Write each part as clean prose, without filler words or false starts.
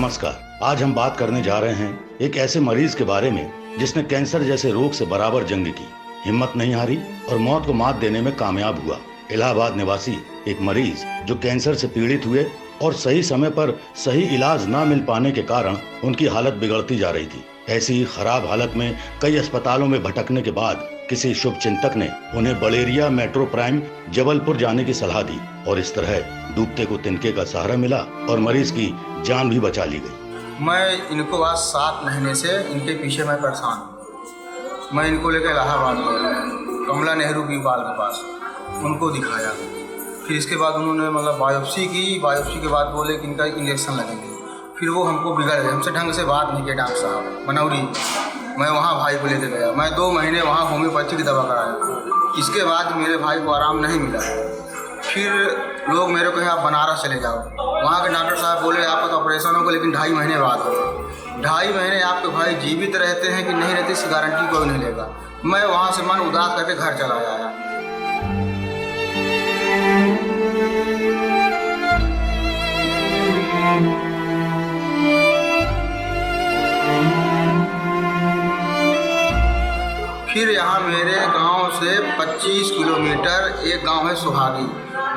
नमस्कार। आज हम बात करने जा रहे हैं एक ऐसे मरीज के बारे में जिसने कैंसर जैसे रोग से बराबर जंग की, हिम्मत नहीं हारी और मौत को मात देने में कामयाब हुआ। इलाहाबाद निवासी एक मरीज जो कैंसर से पीड़ित हुए और सही समय पर सही इलाज न मिल पाने के कारण उनकी हालत बिगड़ती जा रही थी। ऐसी ही खराब हालत में कई अस्पतालों में भटकने के बाद किसी शुभ चिंतक ने उन्हें बलेरिया मेट्रो प्राइम जबलपुर जाने की सलाह दी और इस तरह डूबते को तिनके का सहारा मिला और मरीज की जान भी बचा ली गई। मैं इनको आज 7 महीने से इनके पीछे मैं परेशान हूँ। मैं इनको लेकर इलाहाबाद गया, कमला नेहरू की बाल के पास उनको दिखाया। फिर इसके बाद उन्होंने बायोप्सी की। बायोप्सी के बाद बोले कि इनका इंजेक्शन लगेंगे। फिर वो हमको बिगड़ गए, हमसे ढंग से बात नहीं किया डॉक्टर साहब बनौरी। मैं वहाँ भाई को लेकर गया। मैं 2 महीने वहाँ होम्योपैथी की दवा कराया। इसके बाद मेरे भाई को आराम नहीं मिला। फिर लोग मेरे को आप बनारस चले जाओ। वहाँ के डॉक्टर साहब बोले आपका तो ऑपरेशन होगा लेकिन 2.5 महीने बाद होगा। 2.5 महीने आपके भाई जीवित रहते हैं कि नहीं रहते इसकी गारंटी कोई नहीं लेगा। मैं वहाँ से मन उदास करके घर चला आया। फिर यहाँ मेरे गांव से 25 किलोमीटर एक गांव है सुहागी,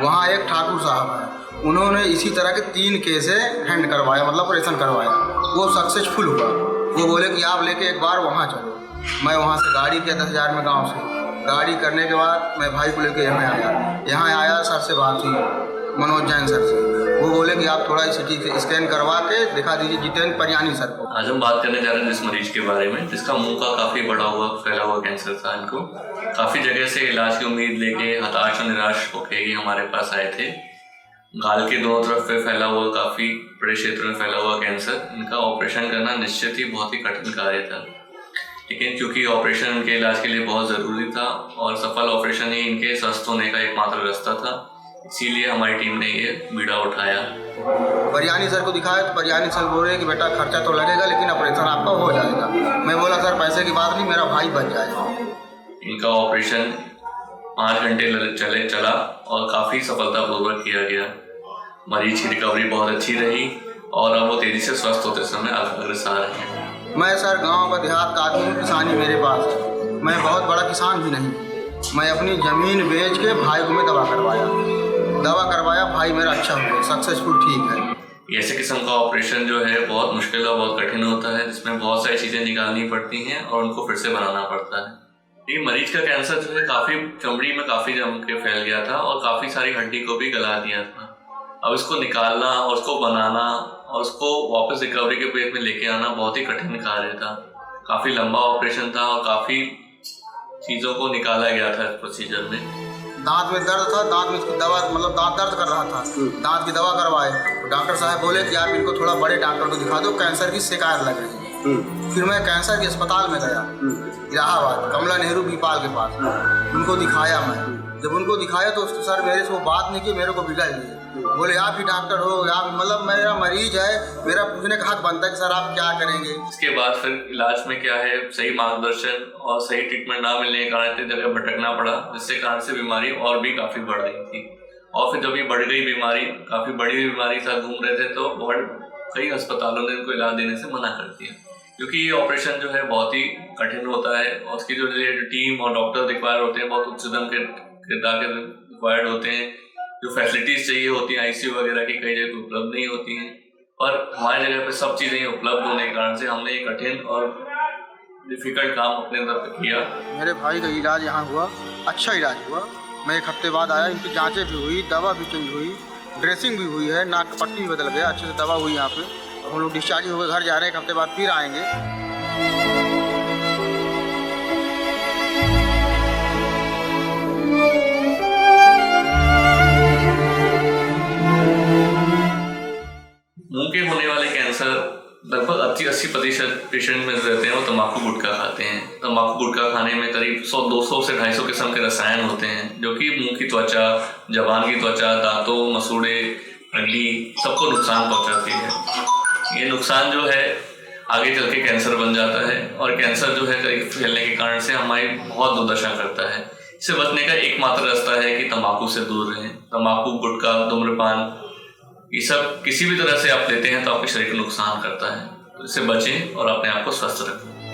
वहाँ एक ठाकुर साहब है। उन्होंने इसी तरह के 3 केस हैंड करवाया, ऑपरेशन करवाया। वो सक्सेसफुल हुआ। वो बोले कि आप लेके एक बार वहाँ चलो। मैं वहाँ से गाड़ी किया 10,000 में गांव से। गाड़ी करने के बाद मैं भाई को लेके यहाँ आया। सर से बात हुई, मनोज जैन सर से। वो बोले कि आप थोड़ा CT स्कैन करवा के दिखा दीजिए जितेंद्र परियानी सर को। आज हम बात करने जा रहे हैं जिस मरीज के बारे में जिसका मुंह का काफी बड़ा हुआ फैला हुआ कैंसर था। इनको काफी जगह से इलाज की उम्मीद लेके हताश और निराश होकर ये हमारे पास आए थे। गाल के दोनों तरफ पे फैला हुआ काफी बड़े क्षेत्र में फैला हुआ कैंसर, इनका ऑपरेशन करना निश्चित ही बहुत ही कठिन कार्य था। लेकिन क्योंकि ऑपरेशन इनके इलाज के लिए बहुत ज़रूरी था और सफल ऑपरेशन ही इनके स्वस्थ होने का एकमात्र रास्ता था, इसीलिए हमारी टीम ने ये बीड़ा उठाया। परियानी सर को दिखाया तो परियानी सर बोल रहे कि बेटा खर्चा तो लगेगा लेकिन ऑपरेशन आपका हो जाएगा। मैं बोला सर पैसे की बात नहीं, मेरा भाई बच जाएगा। इनका ऑपरेशन 5 घंटे चला और काफ़ी सफलतापूर्वक किया गया। मरीज की रिकवरी बहुत अच्छी रही और अब वो तेज़ी से स्वस्थ होते समय अग्रसर हैं। मैं सर गाँव का देहात का आदमी हूँ, किसानी मेरे पास है। मैं बहुत बड़ा किसान भी नहीं। मैं अपनी ज़मीन बेच के भाई को मैं दवा करवाया। भाई मेरा अच्छा हो गया, सक्सेसफुल, ठीक है। ऐसे किस्म का ऑपरेशन जो है बहुत मुश्किल और बहुत कठिन होता है, जिसमें बहुत सारी चीज़ें निकालनी पड़ती हैं और उनको फिर से बनाना पड़ता है। ये मरीज का कैंसर जो है काफ़ी चमड़ी में काफ़ी जम के फैल गया था और काफ़ी सारी हड्डी को भी गला दिया था। अब इसको निकालना और उसको बनाना और उसको वापस रिकवरी के पेज में लेके आना बहुत ही कठिन कार्य था। काफ़ी लंबा ऑपरेशन था और काफ़ी चीज़ों को निकाला गया था इस प्रोसीजर में। दांत में दर्द था, दांत में इसकी दवा दांत दर्द कर रहा था। दांत की दवा करवाए तो डॉक्टर साहब बोले कि आप इनको थोड़ा बड़े डॉक्टर को दिखा दो, कैंसर की शिकायत लग रही है। फिर मैं कैंसर के अस्पताल में गया इलाहाबाद, कमला नेहरू बीपाल के पास। उनको दिखाया। मैं जब उनको दिखाया तो सर मेरे से वो बात नहीं की, मेरे को बिगड़ गई। बोले आप ही डॉक्टर हो, आप मेरा मरीज है, मेरा पूछने का हक बनता है कि सर आप क्या करेंगे। इसके बाद फिर इलाज में क्या है, सही मार्गदर्शन और सही ट्रीटमेंट ना मिलने के कारण इतनी जगह भटकना पड़ा, जिससे कारण से बीमारी और भी काफ़ी बढ़ रही थी। और फिर जब ये बढ़ गई बीमारी, काफ़ी बड़ी बीमारी साथ घूम रहे थे, तो कई अस्पतालों ने इनको इलाज देने से मना कर दिया, क्योंकि ये ऑपरेशन जो है बहुत ही कठिन होता है और उसकी जो टीम और डॉक्टर रिक्वायर होते हैं बहुत उच्च दम के किरदार के रिक्वायर्ड होते हैं। जो फैसिलिटीज़ चाहिए होती हैं ICU वगैरह की कई जगह उपलब्ध नहीं होती हैं और हमारी जगह पे सब चीज़ें उपलब्ध होने के कारण से हमने ये कठिन और डिफ़िकल्ट काम अपने अंदर किया। मेरे भाई का इलाज यहाँ हुआ, अच्छा इलाज हुआ। मैं 1 हफ्ते बाद आया, इनकी जांचें भी हुई, दवा भी चेंज हुई, ड्रेसिंग भी हुई है, नाक का पट्टी भी बदल गया, अच्छे से दवा हुई यहाँ पे। हम लोग डिस्चार्ज होकर घर जा रहे हैं, 1 हफ्ते बाद फिर आएंगे। मुंह के होने वाले कैंसर लगभग 80% पेशेंट में रहते हैं वो तम्बाकू गुटखा खाते हैं। तम्बाकू गुटखा खाने में करीब 200 से 250 किस्म के रसायन होते हैं जो कि मुंह की त्वचा, जबान की त्वचा, दांतों, मसूड़े, हड्डी सबको नुकसान पहुंचाती है। ये नुकसान जो है आगे चल के कैंसर बन जाता है और कैंसर जो है करीब फैलने के कारण से हमारी बहुत दुर्दशा करता है। इससे बचने का एकमात्र रास्ता है कि तम्बाकू से दूर रहें। तम्बाकू, गुटखा, धूम्रपान ये सब किसी भी तरह से आप लेते हैं तो आपके शरीर को नुकसान करता है, तो इससे बचें और अपने आप को स्वस्थ रखें।